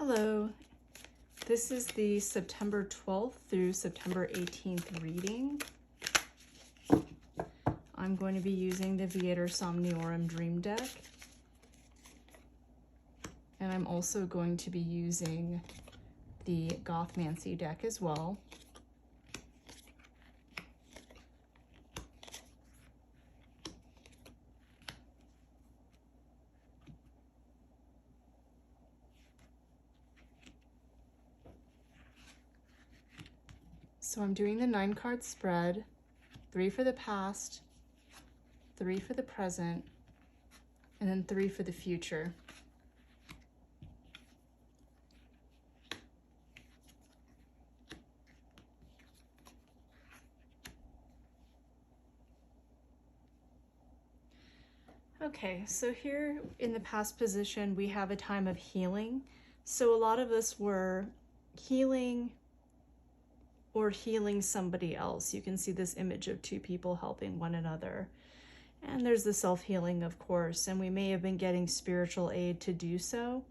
Hello, this is the September 12th through September 18th reading. I'm going to be using the Viator Somniorum Dream Deck. And I'm also going to be using the Gothmancy deck as well. So I'm doing the 9-card spread, 3 for the past, 3 for the present, and then 3 for the future. Okay, so here in the past position, we have a time of healing. So a lot of us were healing or healing somebody else. You can see this image of 2 people helping one another. And there's the self-healing, of course, and we may have been getting spiritual aid to do so.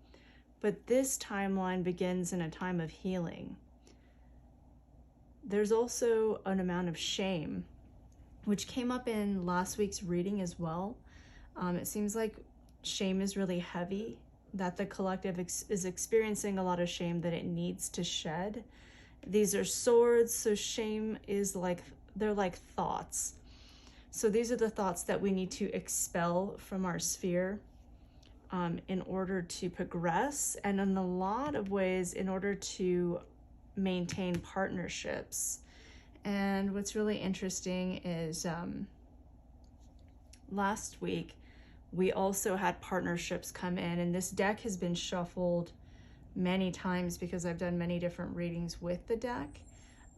But this timeline begins in a time of healing. There's also an amount of shame, which came up in last week's reading as well. It seems like shame is really heavy, that the collective is experiencing a lot of shame that it needs to shed. These are swords, so shame is they're like thoughts. So these are the thoughts that we need to expel from our sphere in order to progress, and in a lot of ways in order to maintain partnerships. And what's really interesting is last week we also had partnerships come in, and this deck has been shuffled many times because I've done many different readings with the deck.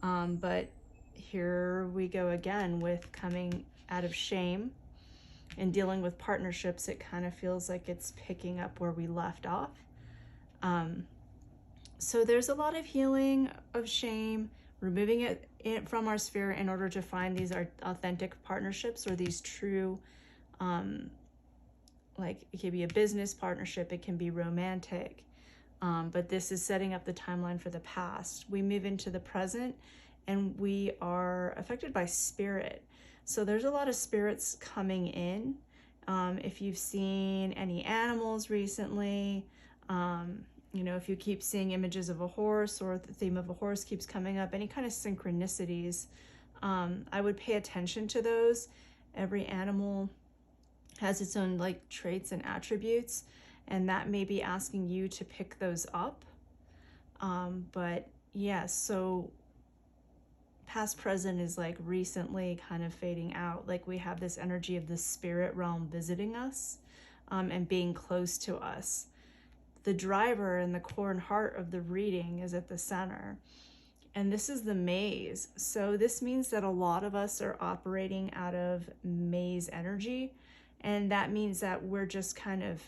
But here we go again with coming out of shame and dealing with partnerships. It kind of feels like it's picking up where we left off. So there's a lot of healing of shame, removing it from our sphere in order to find these authentic partnerships, or these true, like it could be a business partnership, it can be romantic. But this is setting up the timeline for the past. We move into the present and we are affected by spirit. So there's a lot of spirits coming in. If you've seen any animals recently, you know, if you keep seeing images of a horse, or the theme of a horse keeps coming up, any kind of synchronicities, I would pay attention to those. Every animal has its own like traits and attributes, and that may be asking you to pick those up. But yeah, so past present is like recently kind of fading out. Like we have this energy of the spirit realm visiting us and being close to us. The driver and the core and heart of the reading is at the center. And this is the maze. So this means that a lot of us are operating out of maze energy. And that means that we're just kind of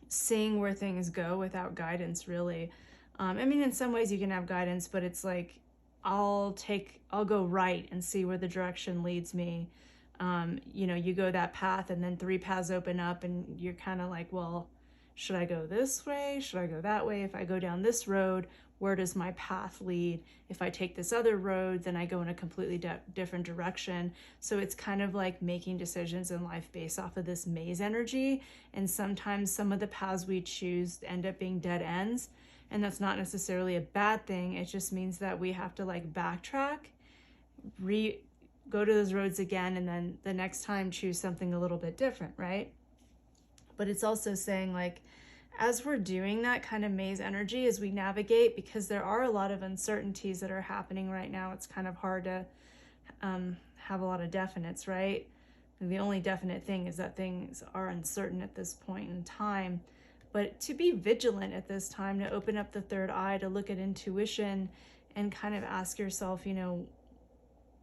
seeing where things go without guidance, really. I mean, in some ways you can have guidance, but it's like, I'll go right and see where the direction leads me. You know, you go that path and then 3 paths open up and you're kind of like, well, should I go this way? Should I go that way? If I go down this road, where does my path lead? If I take this other road, then I go in a completely different direction. So it's kind of like making decisions in life based off of this maze energy. And sometimes some of the paths we choose end up being dead ends. And that's not necessarily a bad thing. It just means that we have to like backtrack, go to those roads again, and then the next time choose something a little bit different, right? But it's also saying like, as we're doing that kind of maze energy, as we navigate, because there are a lot of uncertainties that are happening right now, it's kind of hard to have a lot of definites, right? And the only definite thing is that things are uncertain at this point in time. But to be vigilant at this time, to open up the third eye, to look at intuition and kind of ask yourself, you know,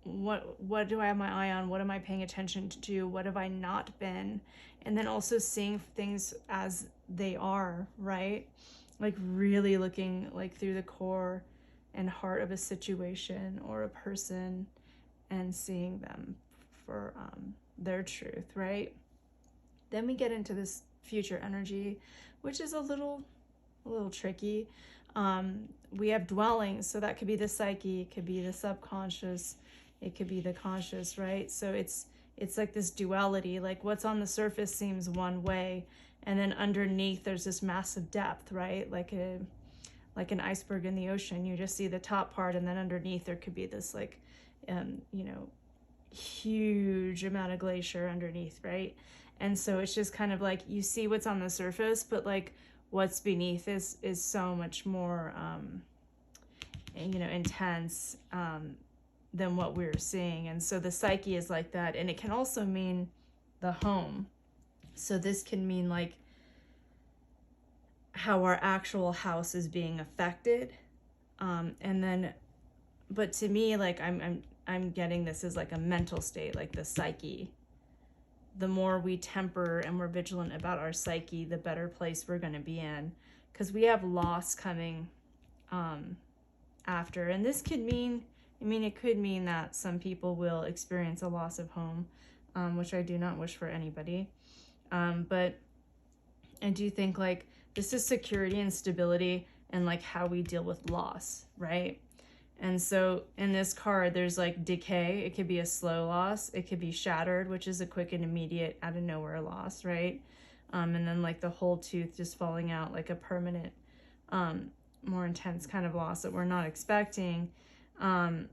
what do I have my eye on? What am I paying attention to? What have I not been? And then also seeing things as they are, right? Like really looking like through the core and heart of a situation or a person and seeing them for their truth, right? Then we get into this future energy, which is a little a little tricky. We have dwellings, so that could be the psyche, it could be the subconscious, it could be the conscious, right? So it's like this duality, like what's on the surface seems one way, and then underneath there's this massive depth, right? Like an iceberg in the ocean. You just see the top part, and then underneath there could be this like huge amount of glacier underneath, right? And so it's just kind of like you see what's on the surface, but like what's beneath is so much more intense than what we're seeing. And so the psyche is like that. And it can also mean the home. So this can mean like how our actual house is being affected. And then, but to me, like I'm getting this as like a mental state, like the psyche. The more we temper and we're vigilant about our psyche, the better place we're going to be in, because we have loss coming after. And this could mean, it could mean that some people will experience a loss of home, which I do not wish for anybody. But I do think like this is security and stability and like how we deal with loss, right? And so in this card, there's like decay. It could be a slow loss. It could be shattered, which is a quick and immediate out of nowhere loss, right? And then like the whole tooth just falling out, like a permanent, more intense kind of loss that we're not expecting. And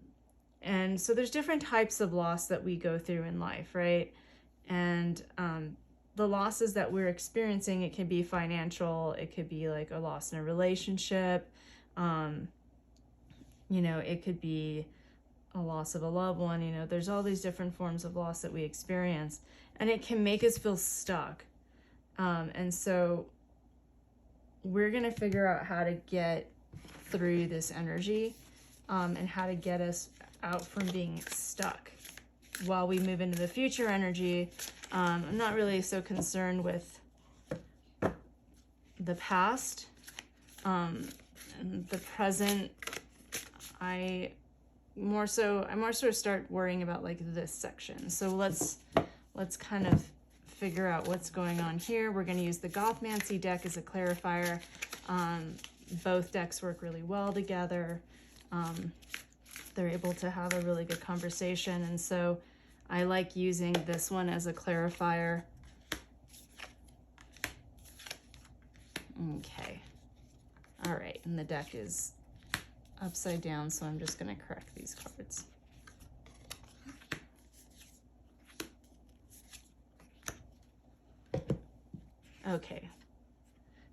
so there's different types of loss that we go through in life, right? And the losses that we're experiencing, it can be financial. It could be like a loss in a relationship. It could be a loss of a loved one. There's all these different forms of loss that we experience, and it can make us feel stuck. And so we're going to figure out how to get through this energy and how to get us out from being stuck while we move into the future energy. I'm not really so concerned with the past. The present, I more so start worrying about like this section. So let's kind of figure out what's going on here. We're going to use the Gothmancy deck as a clarifier. Both decks work really well together. They're able to have a really good conversation, and so I like using this one as a clarifier. Okay. All right, and the deck is upside down, so I'm just going to correct these cards. Okay.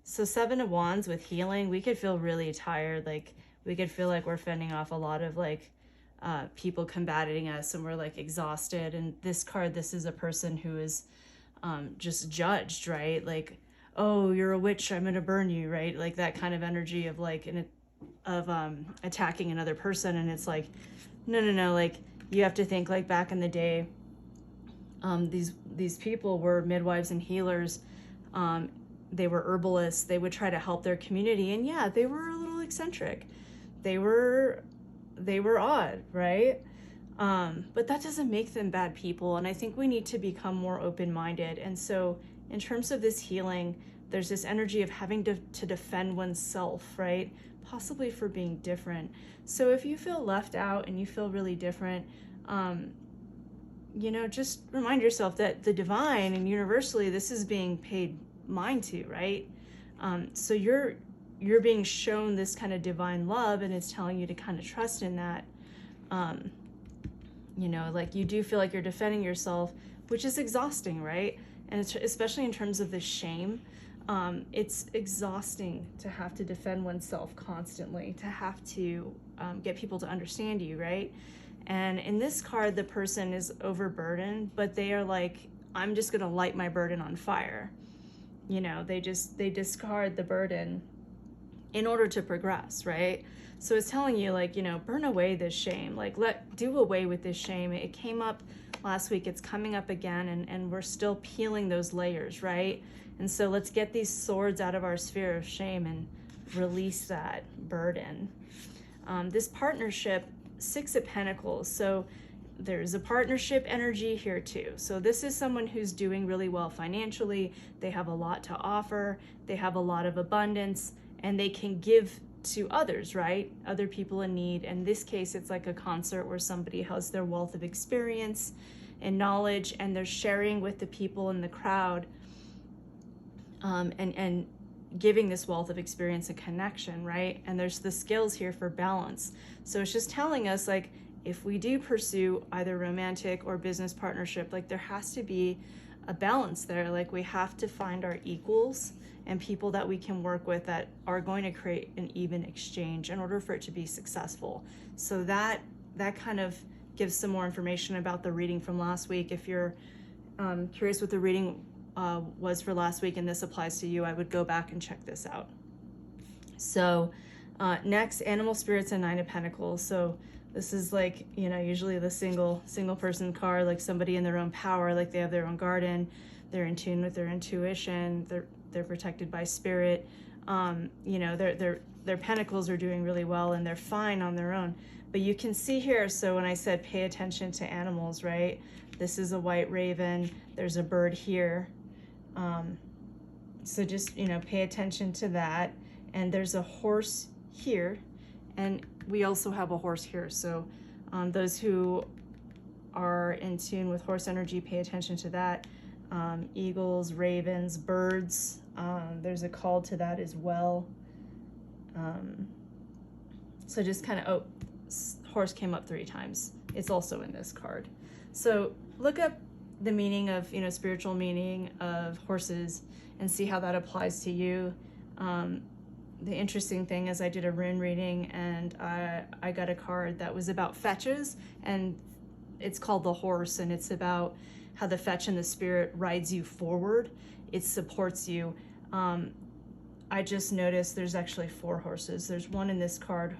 So 7 of Wands with healing, we could feel really tired. Like we could feel like we're fending off a lot of like people combating us, and we're like exhausted. And this card, this is a person who is just judged, right? Like, oh, you're a witch, I'm gonna burn you, right? Like that kind of energy of like attacking another person. And it's like, no, like you have to think like back in the day, these people were midwives and healers. They were herbalists. They would try to help their community, and yeah, they were a little eccentric. They were odd, right? But that doesn't make them bad people. And I think we need to become more open-minded. And so in terms of this healing, there's this energy of having to defend oneself, right? Possibly for being different. So if you feel left out and you feel really different, just remind yourself that the divine and universally, this is being paid mind to, right? So you're being shown this kind of divine love, and it's telling you to kind of trust in that. Like you do feel like you're defending yourself, which is exhausting, right? And it's, especially in terms of the shame, it's exhausting to have to defend oneself constantly, to have to get people to understand you, right? And in this card, the person is overburdened, but they are like, I'm just going to light my burden on fire. They discard the burden in order to progress, right? So it's telling you like, burn away this shame, like do away with this shame. It came up last week, it's coming up again, and we're still peeling those layers, right? And so let's get these swords out of our sphere of shame and release that burden. This partnership, 6 of Pentacles. So there's a partnership energy here too. So this is someone who's doing really well financially. They have a lot to offer. They have a lot of abundance. and they can give to others, right? Other people in need. In this case, it's like a concert where somebody has their wealth of experience and knowledge, and they're sharing with the people in the crowd, and giving this wealth of experience and connection, right? And there's the skills here for balance. So it's just telling us, like, if we do pursue either romantic or business partnership, like there has to be a balance there. Like we have to find our equals and people that we can work with that are going to create an even exchange in order for it to be successful. So that kind of gives some more information about the reading from last week. If you're curious what the reading was for last week and this applies to you, I would go back and check this out. So next, animal spirits and Nine of Pentacles. So this is like, you know, usually the single person card, like somebody in their own power, like they have their own garden, they're in tune with their intuition, they're protected by spirit, you know, their pentacles are doing really well and they're fine on their own. But you can see here, so when I said pay attention to animals, right? This is a white raven, there's a bird here. So just, you know, pay attention to that. And there's a horse here, and we also have a horse here. So those who are in tune with horse energy, pay attention to that. Eagles, ravens, birds, there's a call to that as well. So just kind of, horse came up 3 times. It's also in this card. So look up the meaning of, you know, spiritual meaning of horses and see how that applies to you. The interesting thing is I did a rune reading and I got a card that was about fetches, and it's called the horse, and it's about how the fetch and the spirit rides you forward. It supports you. I just noticed there's actually 4 horses. There's one in this card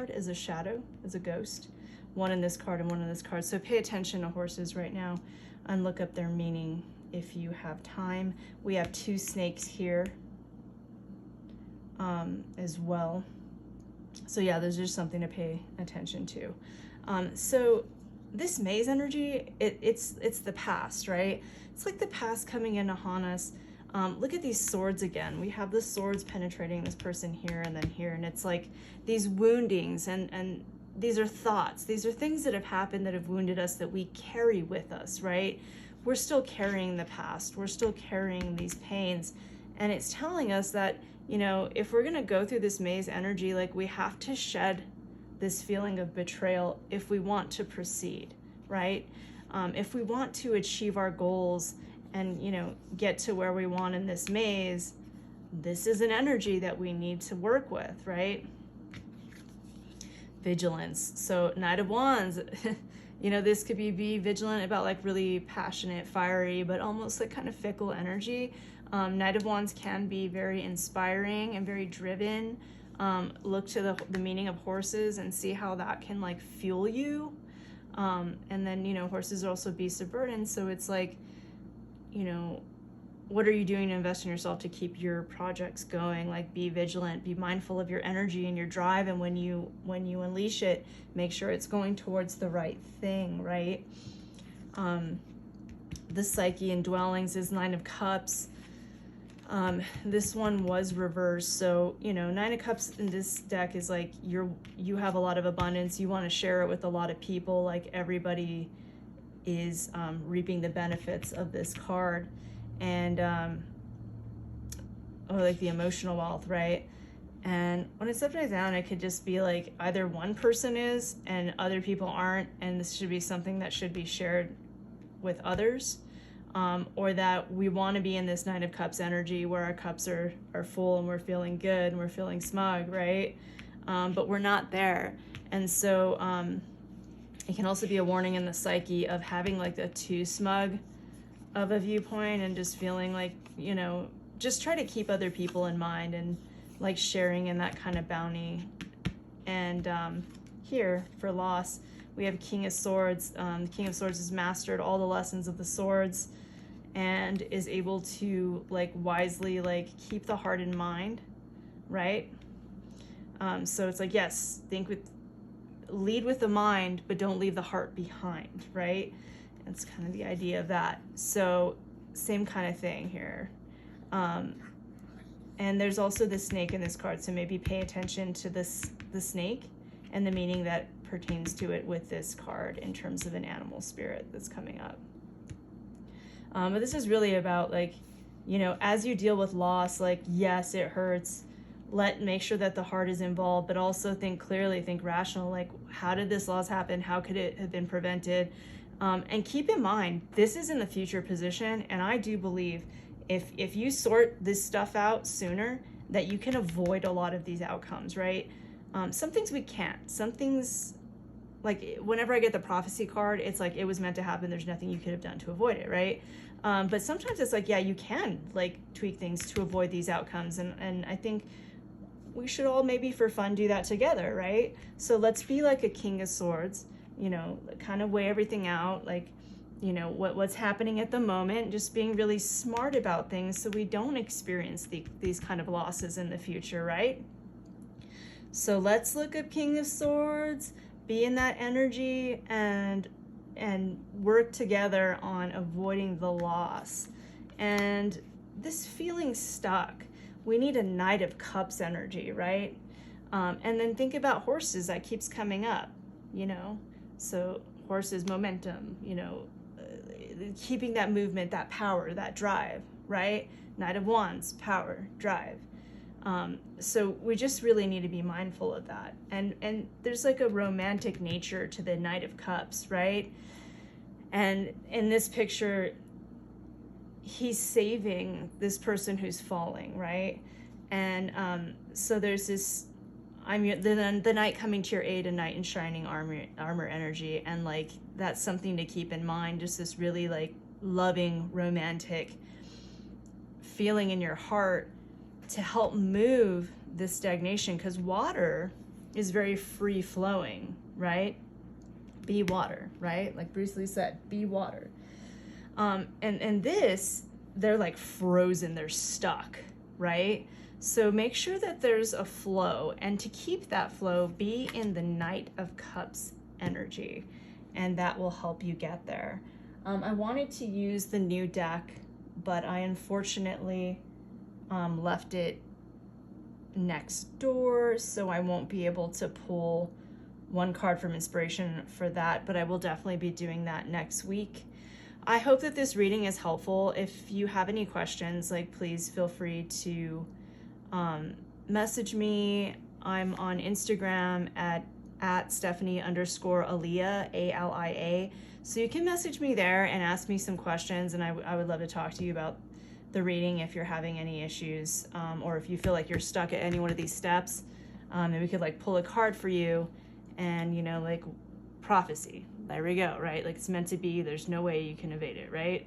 is a shadow, is a ghost. One in this card and one in this card. So pay attention to horses right now and look up their meaning if you have time. We have 2 snakes here as well. So yeah, there's just something to pay attention to. So this maze energy, it's the past, right? It's like the past coming in to haunt us. Look at these swords again. We have the swords penetrating this person here and then here, and it's like these woundings, and these are thoughts. These are things that have happened that have wounded us that we carry with us, right? We're still carrying the past. We're still carrying these pains. And it's telling us that, you know, if we're going to go through this maze energy, like we have to shed this feeling of betrayal if we want to proceed, right? If we want to achieve our goals and, you know, get to where we want in this maze, this is an energy that we need to work with, right? Vigilance. So Knight of Wands, you know, this could be vigilant about like really passionate, fiery, but almost like kind of fickle energy. Knight of Wands can be very inspiring and very driven. Look to the meaning of horses and see how that can like fuel you. And then, you know, horses are also beasts of burden. So it's like, you know, what are you doing to invest in yourself to keep your projects going? Like, be vigilant, be mindful of your energy and your drive. And when you unleash it, make sure it's going towards the right thing, right? The Psyche and Dwellings is 9 of Cups. This one was reversed. So, you know, 9 of Cups in this deck is like you have a lot of abundance. You want to share it with a lot of people. Like everybody is reaping the benefits of this card. And or like the emotional wealth, right? And when it's upside down, it could just be like either one person is and other people aren't, and this should be something that should be shared with others. Or that we want to be in this 9 of Cups energy where our cups are full and we're feeling good and we're feeling smug, right? But we're not there. And so it can also be a warning in the Psyche of having like a too smug of a viewpoint and just feeling like, you know, just try to keep other people in mind and like sharing in that kind of bounty. And here for loss, we have King of Swords. The King of Swords has mastered all the lessons of the swords and is able to like wisely like keep the heart in mind, right? So it's like, yes, lead with the mind, but don't leave the heart behind, right? That's kind of the idea of that. So same kind of thing here. And there's also the snake in this card, so maybe pay attention to the snake and the meaning that pertains to it with this card in terms of an animal spirit that's coming up. But this is really about, like, you know, as you deal with loss, like, yes, it hurts. Make sure that the heart is involved, but also think clearly, think rational, like, how did this loss happen? How could it have been prevented? And keep in mind, this is in the future position, and I do believe if you sort this stuff out sooner, that you can avoid a lot of these outcomes, right? Some things we can't. Some things, like whenever I get the prophecy card, it's like it was meant to happen. There's nothing you could have done to avoid it, right? But sometimes it's like, yeah, you can like tweak things to avoid these outcomes. And I think we should all maybe for fun do that together, right? So let's be like a King of Swords, you know, kind of weigh everything out, like, you know, what's happening at the moment, just being really smart about things so we don't experience these kind of losses in the future, right? So let's look at King of Swords, be in that energy, and work together on avoiding the loss. And this feeling stuck, we need a Knight of Cups energy, right? And then think about horses, that keeps coming up, you know? So horses, momentum, you know, keeping that movement, that power, that drive, right? Knight of Wands, power, drive. So we just really need to be mindful of that. And there's like a romantic nature to the Knight of Cups, right? And in this picture, he's saving this person who's falling, right? And so there's this, the knight coming to your aid, a knight in shining armor energy, and like that's something to keep in mind. Just this really like loving, romantic feeling in your heart to help move this stagnation, because water is very free flowing, right? Be water, right? Like Bruce Lee said, be water. And this, they're like frozen, they're stuck, right? So make sure that there's a flow, and to keep that flow, be in the Knight of Cups energy, and that will help you get there. I wanted to use the new deck, but I unfortunately left it next door, so I won't be able to pull one card from inspiration for that, but I will definitely be doing that next week. I hope that this reading is helpful. If you have any questions, like, please feel free to message me. I'm on Instagram at Stephanie_Alia, ALIA. So you can message me there and ask me some questions, and I would love to talk to you about the reading if you're having any issues, or if you feel like you're stuck at any one of these steps, and we could like pull a card for you, and, you know, like prophecy, there we go, right? Like it's meant to be, there's no way you can evade it, right?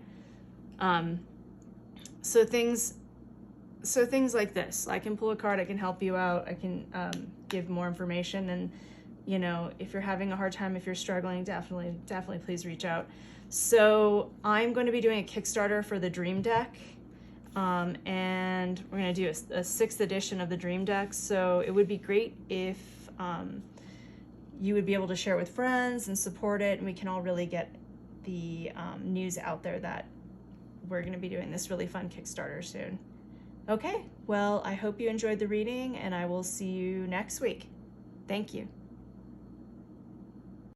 So things like this, I can pull a card, I can help you out, I can give more information, and, you know, if you're having a hard time, if you're struggling, definitely please reach out. So I'm going to be doing a Kickstarter for the Dream Deck, and we're going to do a 6th edition of the Dream Deck. So it would be great if you would be able to share it with friends and support it, and we can all really get the news out there that we're going to be doing this really fun Kickstarter soon. Okay, well, I hope you enjoyed the reading, and I will see you next week. Thank you.